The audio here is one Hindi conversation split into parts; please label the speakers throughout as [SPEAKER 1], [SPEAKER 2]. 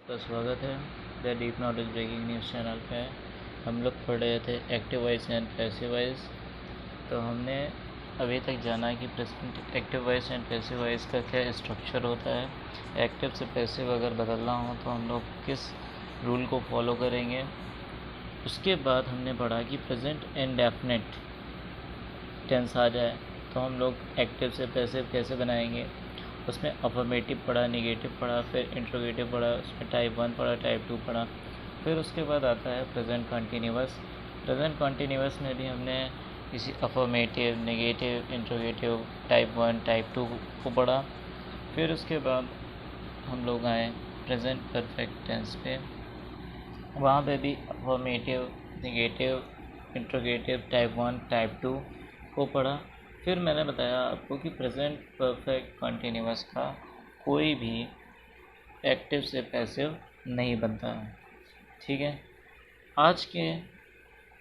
[SPEAKER 1] का स्वागत है the deep knowledge breaking news channel पे। हम लोग पढ़ रहे थे active voice and passive voice. तो हमने अभी तक जाना कि present active voice and passive voice का क्या स्ट्रक्चर होता है। एक्टिव से पैसिव अगर बदलना हो तो हम लोग किस रूल को फॉलो करेंगे। उसके बाद हमने पढ़ा कि प्रेजेंट इंडेफिनिट टेंस आ जाए तो हम लोग एक्टिव से पैसिव कैसे बनाएंगे। उसमें अफर्मेटिव पढ़ा, नेगेटिव पढ़ा, फिर इंट्रोगेटिव पढ़ा, उसमें टाइप 1 पढ़ा, टाइप 2 पढ़ा। फिर उसके बाद आता है प्रेजेंट कंटिन्यूअस। प्रेजेंट कंटिन्यूअस में भी हमने किसी affirmative, negative, interrogative, type 1, type 2 को पढ़ा। फिर उसके बाद हम लोग आए प्रेजेंट परफेक्ट टेंस पे। वहाँ पे भी affirmative, negative, interrogative, type 1, type 2 को पढ़ा। फिर मैंने बताया आपको कि प्रेजेंट परफेक्ट कंटिन्यूअस का कोई भी एक्टिव से पैसिव नहीं बनता है। ठीक है, आज के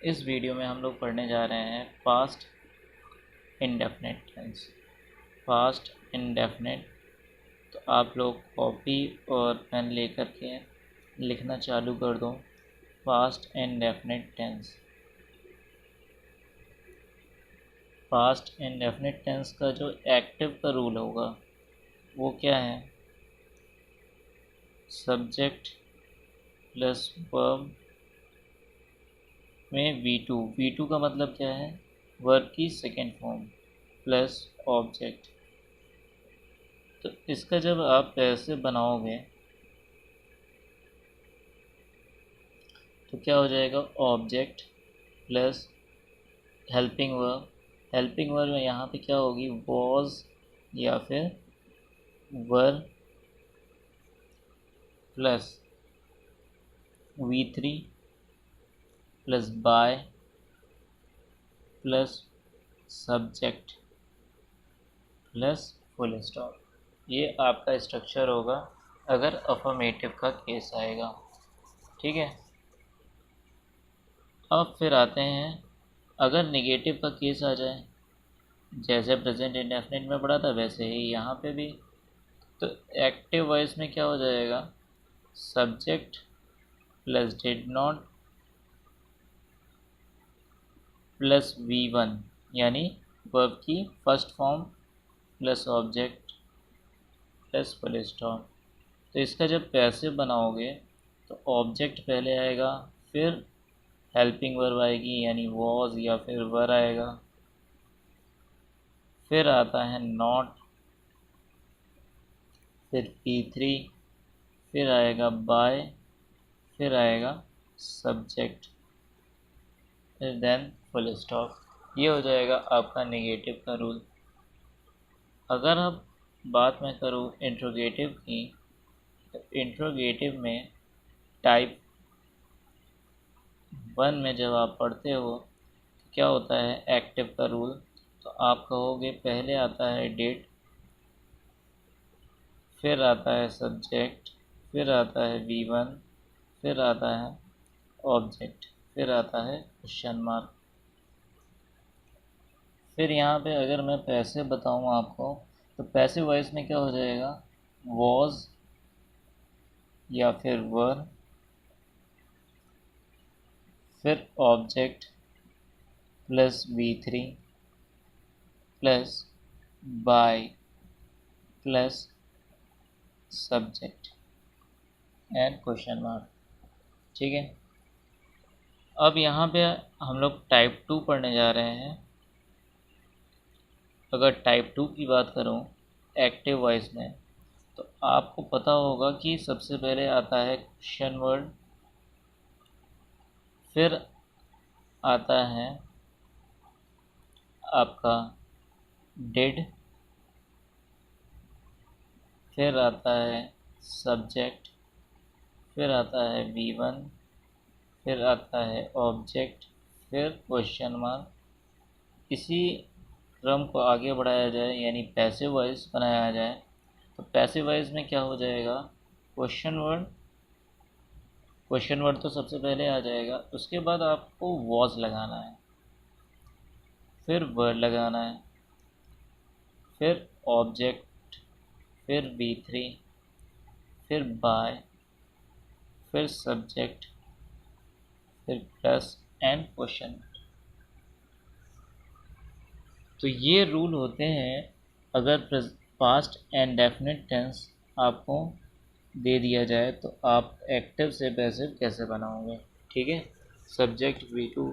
[SPEAKER 1] इस वीडियो में हम लोग पढ़ने जा रहे हैं past indefinite tense. Past indefinite. तो आप लोग कॉपी और पेन लेकर के लिखना चालू कर दो। Past indefinite tense. Past indefinite tense का जो एक्टिव का रूल होगा वो क्या है? सब्जेक्ट प्लस वर्ब में V2 का मतलब क्या है? वर्ब की सेकेंड फॉर्म प्लस ऑब्जेक्ट। तो इसका जब आप ऐसे बनाओगे तो क्या हो जाएगा? Object plus helping verb. Helping verb में यहाँ पे क्या होगी? वॉज या फिर वर plus V3 plus by plus subject plus full stop. ये आपका स्ट्रक्चर होगा अगर अफर्मेटिव का केस आएगा। ठीक है, अब फिर आते हैं अगर नेगेटिव का केस आ जाए। जैसे प्रेजेंट इंडेफिनिट में पढ़ा था वैसे ही यहाँ पे भी। तो एक्टिव वॉइस में क्या हो जाएगा? Subject plus did not plus V1 यानी वर्ब की first form plus object plus full stop. तो इसका जब पैसिव बनाओगे तो ऑब्जेक्ट पहले आएगा, फिर हेल्पिंग वर्ब आएगी यानी वॉज या फिर वर आएगा, फिर आता है नॉट, फिर P3, फिर आएगा बाय, फिर आएगा सब्जेक्ट, फिर देन फुल स्टॉप। ये हो जाएगा आपका नेगेटिव का रूल। अगर अब बात मैं करूँ इंट्रोगेटिव की, तो इंट्रोगेटिव में टाइप 1 में जब आप पढ़ते हो तो क्या होता है एक्टिव का रूल? तो आप कहोगे पहले आता है डिड, फिर आता है सब्जेक्ट, फिर आता है V1, फिर आता है ऑब्जेक्ट, फिर आता है क्वेश्चन मार्क। फिर यहाँ पे अगर मैं पैसिव बताऊँ आपको तो पैसिव वॉइस में क्या हो जाएगा? वॉज या फिर वर, फिर object plus V3 plus by plus subject and question mark. ठीक है, अब यहाँ पे हम लोग टाइप 2 पढ़ने जा रहे हैं। अगर टाइप 2 की बात करूँ एक्टिव वॉइस में तो आपको पता होगा कि सबसे पहले आता है क्वेश्चन वर्ड, फिर आता है आपका डिड, फिर आता है सब्जेक्ट, फिर आता है V1, फिर आता है ऑब्जेक्ट, फिर क्वेश्चन मार्क। इसी क्रम को आगे बढ़ाया जाए यानी पैसिव वॉइस बनाया जाए तो पैसिव वॉइस में क्या हो जाएगा? क्वेश्चन वर्ड, क्वेश्चन वर्ड तो सबसे पहले आ जाएगा, उसके बाद आपको वॉज लगाना है, फिर वर्ड लगाना है, फिर ऑब्जेक्ट, फिर V3, फिर बाय, फिर सब्जेक्ट, फिर प्लस एंड क्वेश्चन। तो ये रूल होते हैं अगर पास्ट एंड डेफिनेट टेंस आपको दे दिया जाए तो आप एक्टिव से पैसिव कैसे बनाओगे। ठीक है, सब्जेक्ट V2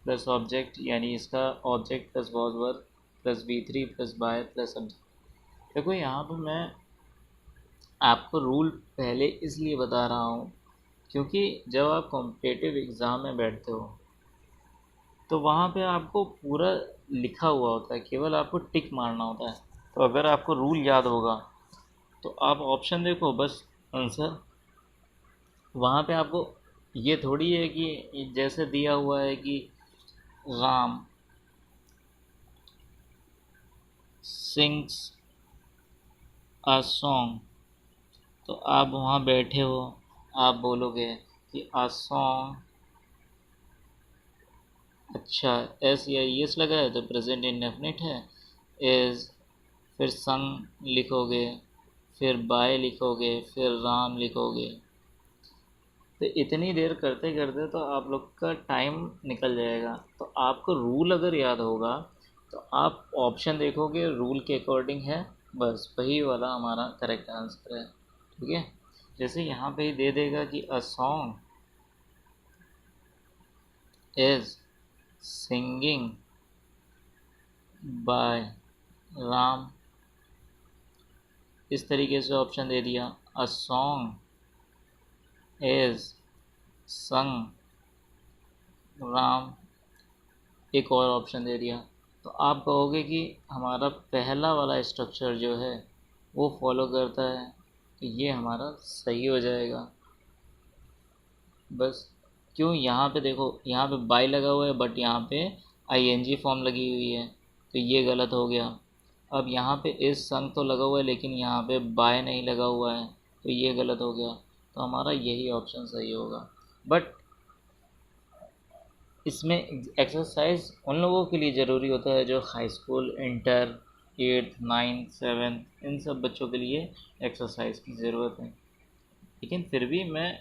[SPEAKER 1] प्लस ऑब्जेक्ट, यानी इसका object plus was verb plus V3 plus by plus subject. देखो यहाँ पर मैं आपको रूल पहले इसलिए बता रहा हूँ क्योंकि जब आप कॉम्पिटिटिव एग्ज़ाम में बैठते हो तो वहाँ पे आपको पूरा लिखा हुआ होता है, केवल आपको टिक मारना होता है। तो अगर आपको रूल याद होगा तो आप ऑप्शन देखो बस आंसर। वहाँ पे आपको ये थोड़ी है कि जैसे दिया हुआ है कि गाम सिंग्स अ सॉन्ग, तो आप वहाँ बैठे हो, आप बोलोगे कि अ सॉन्ग, अच्छा एस या यस लगा है तो प्रेजेंट इंडेफिनिट है। इज़, फिर संग लिखोगे, फिर बाय लिखोगे, फिर राम लिखोगे। तो इतनी देर करते करते तो आप लोग का टाइम निकल जाएगा। तो आपको रूल अगर याद होगा तो आप ऑप्शन देखोगे रूल के अकॉर्डिंग है, बस वही वाला हमारा करेक्ट आंसर है। ठीक है, जैसे यहाँ पे ही दे देगा कि a song is singing by Ram, इस तरीके से ऑप्शन दे दिया। अ सॉन्ग इज संग राम, एक और ऑप्शन दे दिया। तो आप कहोगे कि हमारा पहला वाला स्ट्रक्चर जो है वो फॉलो करता है, तो ये हमारा सही हो जाएगा। बस क्यों, यहाँ पे देखो यहाँ पे बाय लगा हुआ है बट यहाँ पे आईएनजी फॉर्म लगी हुई है, तो ये गलत हो गया। अब यहाँ पे इस संग तो लगा हुआ है लेकिन यहाँ पे बाय नहीं लगा हुआ है, तो ये गलत हो गया। तो हमारा यही ऑप्शन सही होगा। बट इसमें एक्सरसाइज उन लोगों के लिए ज़रूरी होता है जो high school, inter, 8th 9th 7th, इन सब बच्चों के लिए एक्सरसाइज की ज़रूरत है। लेकिन फिर भी मैं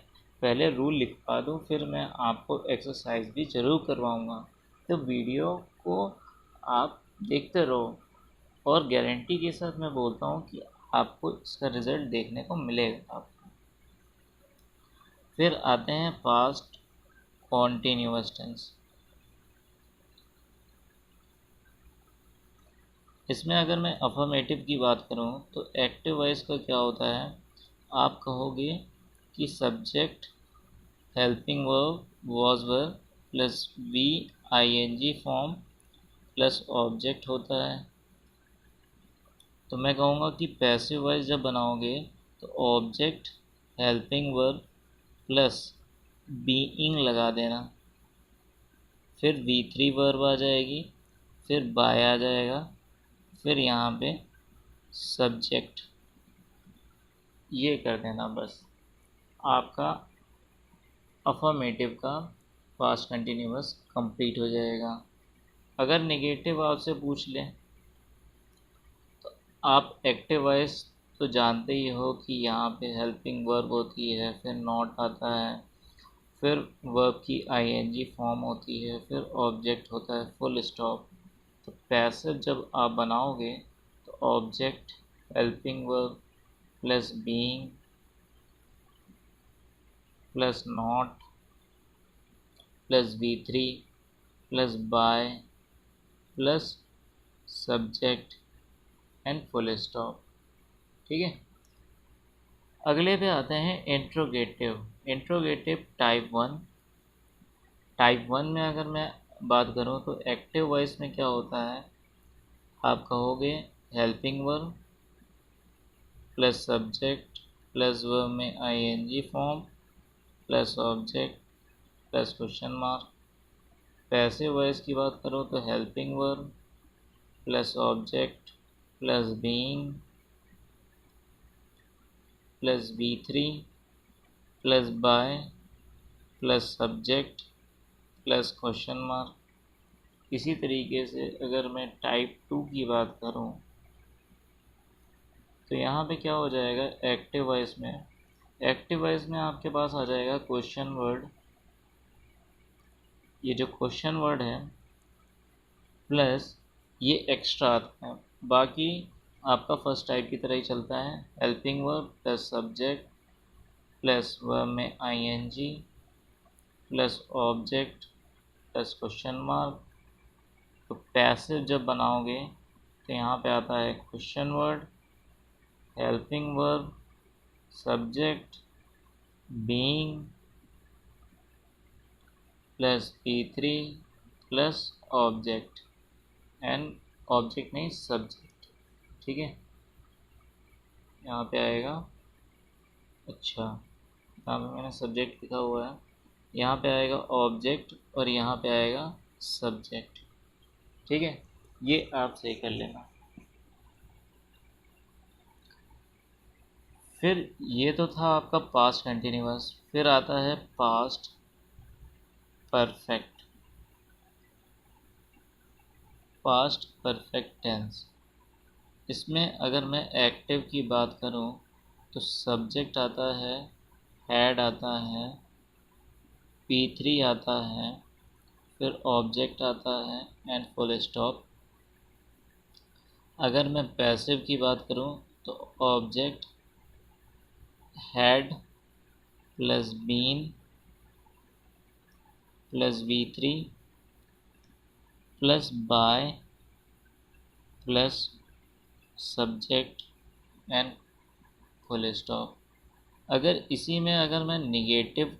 [SPEAKER 1] पहले रूल लिखवा दूँ, फिर मैं आपको एक्सरसाइज भी ज़रूर करवाऊँगा। तो वीडियो को आप देखते रहो और गारंटी के साथ मैं बोलता हूँ कि आपको इसका रिज़ल्ट देखने को मिलेगा आपको। फिर आते हैं पास्ट कॉन्टीन्यूअस टेंस। इसमें अगर मैं अफर्मेटिव की बात करूँ तो एक्टिव वॉइस का क्या होता है, आप कहोगे कि subject, helping verb, was verb plus V ING form plus object होता है। तो मैं कहूँगा कि पैसिव वॉइस जब बनाओगे तो object, helping verb plus being लगा देना, फिर V3 वर्ब आ जाएगी, फिर बाय आ जाएगा, फिर यहाँ पे सब्जेक्ट, ये कर देना। बस आपका अफर्मेटिव का पास्ट कंटिन्यूअस कंप्लीट हो जाएगा। अगर नेगेटिव आपसे पूछ लें तो आप एक्टिव वॉइस तो जानते ही हो कि यहाँ पे हेल्पिंग वर्ब होती है, फिर नॉट आता है, फिर वर्ब की आईएनजी फॉर्म होती है, फिर ऑब्जेक्ट होता है फुल स्टॉप। तो पैसिव जब आप बनाओगे तो object, helping verb plus being plus not plus V3 plus by plus subject and full stop. ठीक है, अगले पे आते हैं इंट्रोगेटिव। इंट्रोगेटिव टाइप वन में अगर मैं बात करूँ तो एक्टिव वॉइस में क्या होता है, आप कहोगे helping verb plus subject plus verb में I N G form plus object plus question mark. Passive voice की बात करो तो helping verb plus object plus being plus V3 plus by plus subject plus question mark. इसी तरीके से अगर मैं टाइप 2 की बात करूं तो यहाँ पे क्या हो जाएगा, एक्टिव वॉइस में एक्टिव वॉइस में आपके पास आ जाएगा क्वेश्चन वर्ड, ये जो क्वेश्चन वर्ड है प्लस ये एक्स्ट्रा आता है, बाकी आपका फर्स्ट टाइप की तरह ही चलता है। Helping verb plus subject plus verb में I N G plus object plus question mark. तो पैसिव जब बनाओगे तो यहाँ पे आता है question word, helping verb, subject, being plus P3 plus object and object नहीं सब्जेक्ट। ठीक है, यहाँ पे आएगा, अच्छा यहाँ पे मैंने सब्जेक्ट लिखा हुआ है, यहाँ पे आएगा ऑब्जेक्ट और यहाँ पे आएगा सब्जेक्ट। ठीक है, ये आप सही कर लेना। फिर ये तो था आपका पास्ट कंटिन्यूअस, फिर आता है past perfect, past perfect tense. इसमें अगर मैं एक्टिव की बात करूं तो सब्जेक्ट आता है, हैड आता है, P3 आता है, फिर ऑब्जेक्ट आता है एंड फुल स्टॉप। अगर मैं पैसिव की बात करूं तो object had plus been plus V3 plus by plus subject and full stop. अगर इसी में अगर मैं निगेटिव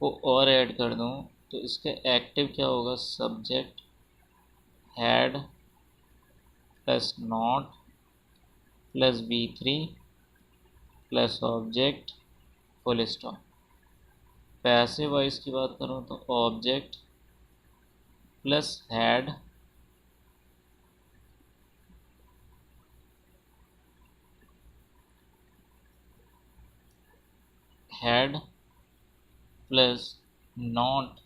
[SPEAKER 1] को और ऐड कर दूं तो इसके एक्टिव क्या होगा, subject had plus not plus V3 plus object full stop. Passive voice की बात करूं तो object plus had plus not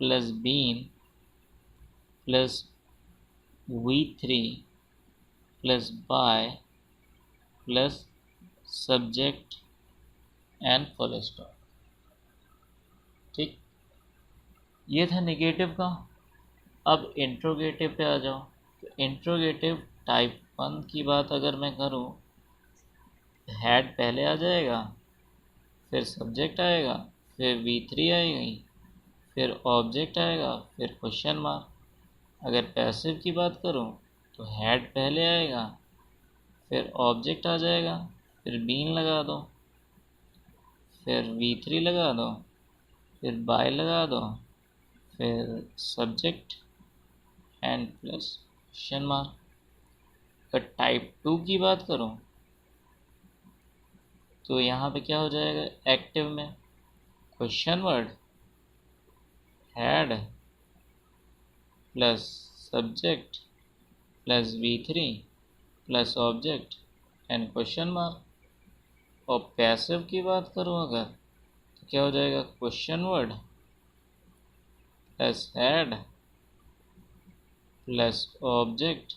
[SPEAKER 1] plus been plus V3 plus by plus subject and full stop. ठीक, ये था नेगेटिव का। अब इंट्रोगेटिव पे आ जाओ। तो इंट्रोगेटिव टाइप 1 की बात अगर मैं करूं, हैड पहले आ जाएगा, फिर सब्जेक्ट आएगा, फिर V3 आएगी, फिर ऑब्जेक्ट आएगा, फिर क्वेश्चन मार्क। अगर पैसिव की बात करूं तो हैड पहले आएगा, फिर ऑब्जेक्ट आ जाएगा, फिर बीन लगा दो, फिर V3 लगा दो, फिर बाय लगा दो, फिर subject and plus question mark. अगर टाइप 2 की बात करूं तो यहाँ पे क्या हो जाएगा, एक्टिव में question word had plus subject plus V3 plus object and question mark. और पैसिव की बात करूं अगर तो क्या हो जाएगा, question word plus had plus object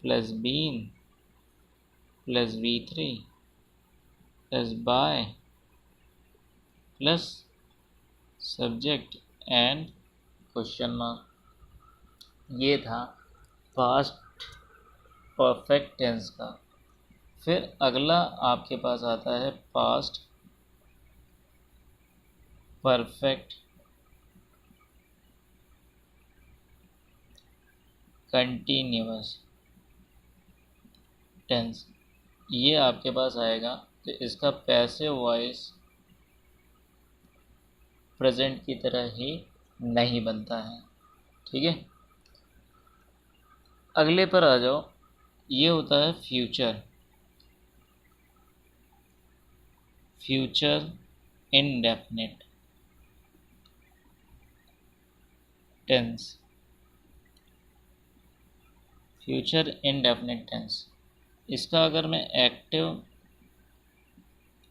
[SPEAKER 1] plus been plus V3 plus by plus subject and question mark. ये था पास्ट परफेक्ट टेंस का। फिर अगला आपके पास आता है पास्ट परफेक्ट कंटिन्यूअस टेंस। ये आपके पास आएगा तो इसका पैसिव वॉइस प्रेजेंट की तरह ही नहीं बनता है। ठीक है, अगले पर आ जाओ। ये होता है future, future indefinite tense, future indefinite tense. इसका अगर मैं एक्टिव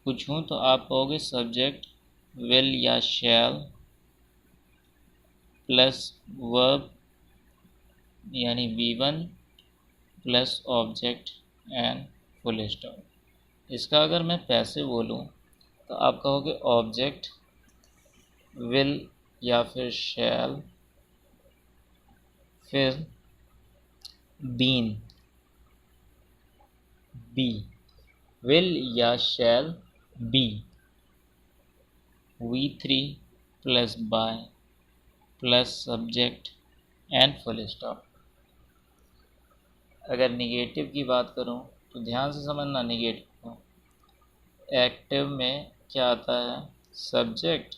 [SPEAKER 1] पूछूं तो आप कहोगे सब्जेक्ट विल या शैल प्लस वर्ब यानी V1 plus object and full stop. इसका अगर मैं पैसिव बोलूँ तो आप कहोगे ऑब्जेक्ट विल या फिर शैल, फिर बीन, बी, विल या shall be, V3 plus by plus subject and full stop. अगर निगेटिव की बात करूं तो ध्यान से समझना निगेटिव को। एक्टिव में क्या आता है? सब्जेक्ट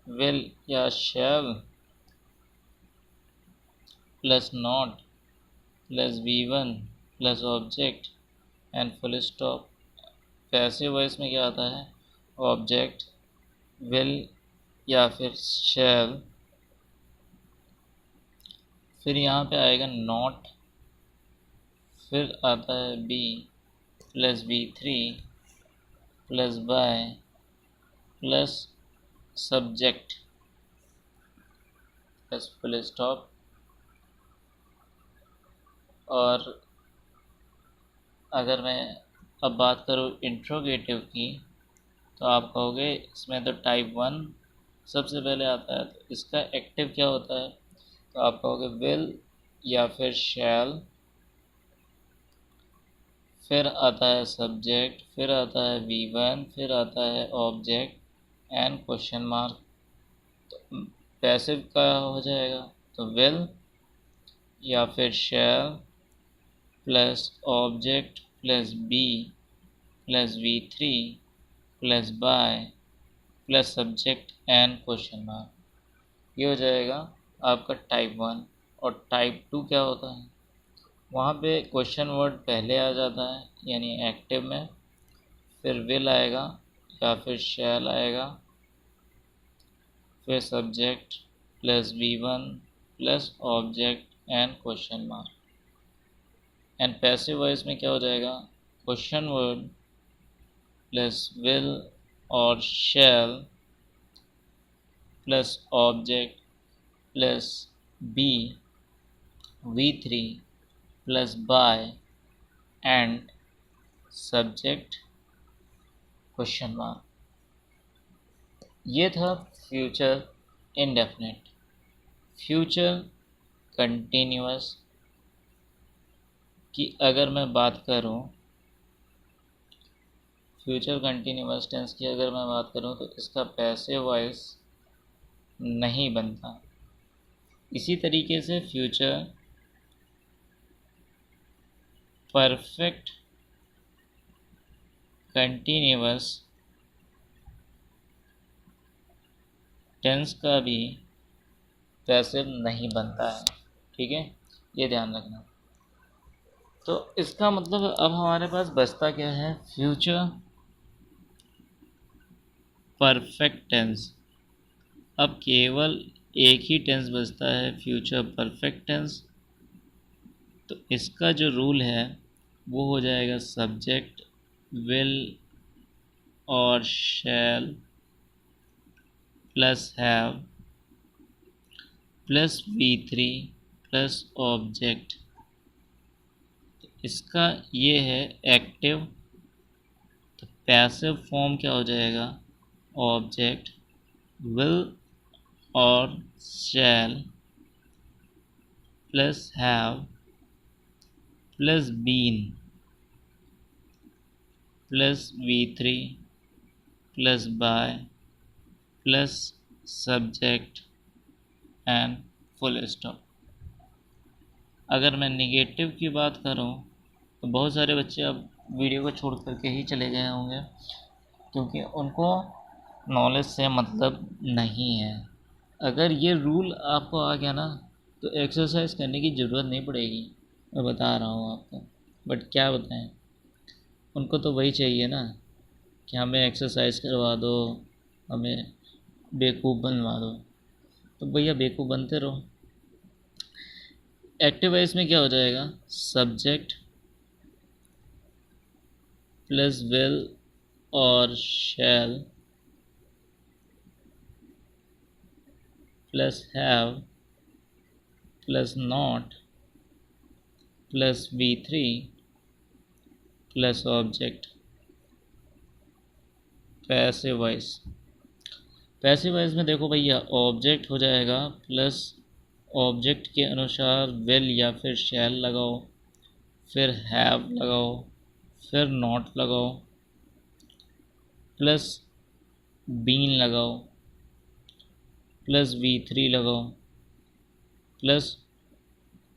[SPEAKER 1] विल या शैल plus not plus V1 plus object and full stop. Passive voice में क्या आता है? ऑब्जेक्ट विल या फिर शैल, फिर यहाँ पे आएगा नॉट, फिर आता है be plus V3 plus by plus subject plus full stop. और अगर मैं अब बात करूँ इंट्रोगेटिव की तो आप कहोगे इसमें तो टाइप 1 सबसे पहले आता है, तो इसका एक्टिव क्या होता है? तो आप कहोगे विल या फिर शैल, फिर आता है सब्जेक्ट, फिर आता है V1, फिर आता है ऑब्जेक्ट एंड क्वेश्चन मार्क। तो पैसिव का हो जाएगा तो विल या फिर shall plus object plus be plus V3 plus by plus subject and question mark. ये हो जाएगा आपका टाइप 1। और टाइप 2 क्या होता है? वहाँ पे क्वेश्चन वर्ड पहले आ जाता है, यानी एक्टिव में, फिर विल आएगा या फिर शैल आएगा, फिर subject plus V1 plus object and question mark. And passive voice में क्या हो जाएगा? क्वेश्चन वर्ड प्लस विल और shall plus object plus be V3 plus by and subject question mark. ये था फ्यूचर इंडेफिनिट। फ्यूचर कंटिन्यूअस की अगर मैं बात करूं, फ्यूचर कंटिन्यूअस टेंस की अगर मैं बात करूं तो इसका पैसिव वॉइस नहीं बनता। इसी तरीके से फ्यूचर परफेक्ट कंटिन्यूअस टेंस का भी पैसिव नहीं बनता है। ठीक है, ये ध्यान रखना। तो इसका मतलब अब हमारे पास बचता क्या है? Future perfect tense. अब केवल एक ही टेंस बचता है, फ्यूचर परफेक्ट टेंस। तो इसका जो रूल है वो हो जाएगा सब्जेक्ट विल और shall plus have plus V3 plus object. इसका ये है एक्टिव। तो पैसिव फॉर्म क्या हो जाएगा? ऑब्जेक्ट विल और shall plus have plus been plus V3 plus by plus subject and full stop. अगर मैं निगेटिव की बात करूं तो बहुत सारे बच्चे अब वीडियो को छोड़ करके ही चले गए होंगे, क्योंकि उनको नॉलेज से मतलब नहीं है। अगर ये रूल आपको आ गया ना तो एक्सरसाइज करने की ज़रूरत नहीं पड़ेगी, मैं बता रहा हूँ आपको। बट क्या बताएं, उनको तो वही चाहिए ना कि हमें एक्सरसाइज करवा दो, हमें बेवकूफ़ बनवा दो। तो भैया बेवकूफ़ बनते रहो। एक्टिव वॉइस में क्या हो जाएगा? सब्जेक्ट प्लस विल और shall plus have plus not plus V3 plus object passive voice. Passive voice में देखो भैया, ऑब्जेक्ट हो जाएगा प्लस ऑब्जेक्ट के अनुसार विल या फिर शैल लगाओ, फिर हैव लगाओ, फिर नॉट लगाओ, प्लस बीन लगाओ, प्लस V3 लगाओ, प्लस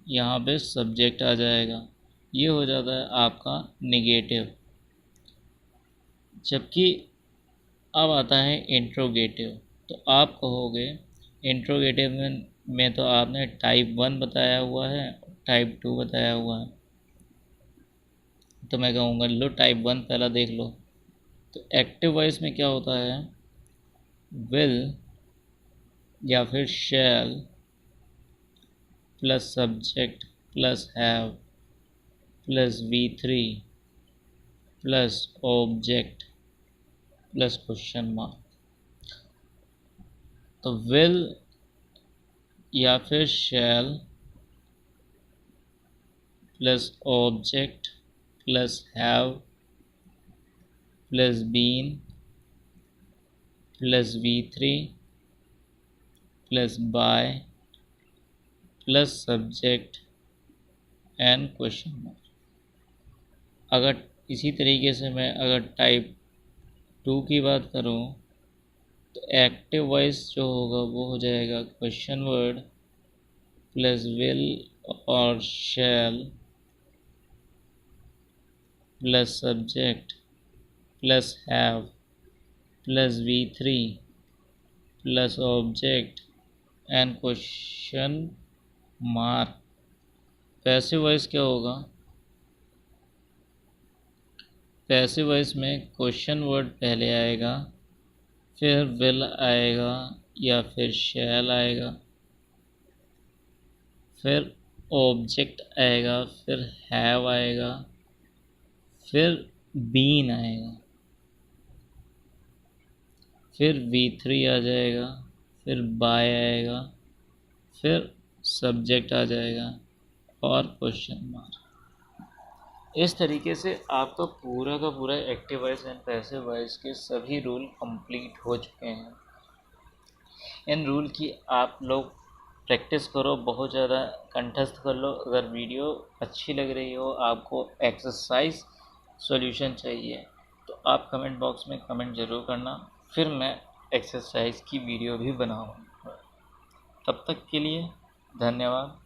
[SPEAKER 1] यहाँ पे सब्जेक्ट आ जाएगा। ये हो जाता है आपका निगेटिव। जबकि अब आता है इंट्रोगेटिव। तो आप कहोगे इंट्रोगेटिव में तो आपने टाइप 1 बताया हुआ है, टाइप 2 बताया हुआ है, तो मैं कहूँगा लो टाइप 1 पहला देख लो। तो एक्टिव वॉइस में क्या होता है, विल या फिर shall plus subject plus have plus V3 plus object plus question mark. तो विल या फिर shall plus object plus have plus been plus V3 plus by plus subject and question mark. अगर इसी तरीके से मैं अगर टाइप 2 की बात करूं, तो एक्टिव वॉइस जो होगा वो हो जाएगा क्वेश्चन वर्ड प्लस विल और shall plus subject plus have plus V3 plus object and question mark. Passive voice क्या होगा, पैसिव वॉइस में क्वेश्चन वर्ड पहले आएगा, फिर विल आएगा या फिर शैल आएगा, फिर ऑब्जेक्ट आएगा, फिर हैव आएगा, फिर बीन आएगा, फिर V3 आ जाएगा, फिर बाय आएगा, फिर सब्जेक्ट आ जाएगा और क्वेश्चन मार्क। इस तरीके से आपका पूरा का पूरा active voice and passive voice के सभी रूल कंप्लीट हो चुके हैं। इन रूल की आप लोग प्रैक्टिस करो, बहुत ज़्यादा कंठस्थ कर लो। अगर वीडियो अच्छी लग रही हो, आपको एक्सरसाइज सॉल्यूशन चाहिए, तो आप कमेंट बॉक्स में कमेंट ज़रूर करना, फिर मैं एक्सरसाइज की वीडियो भी बनाऊँगा। तब तक के लिए धन्यवाद।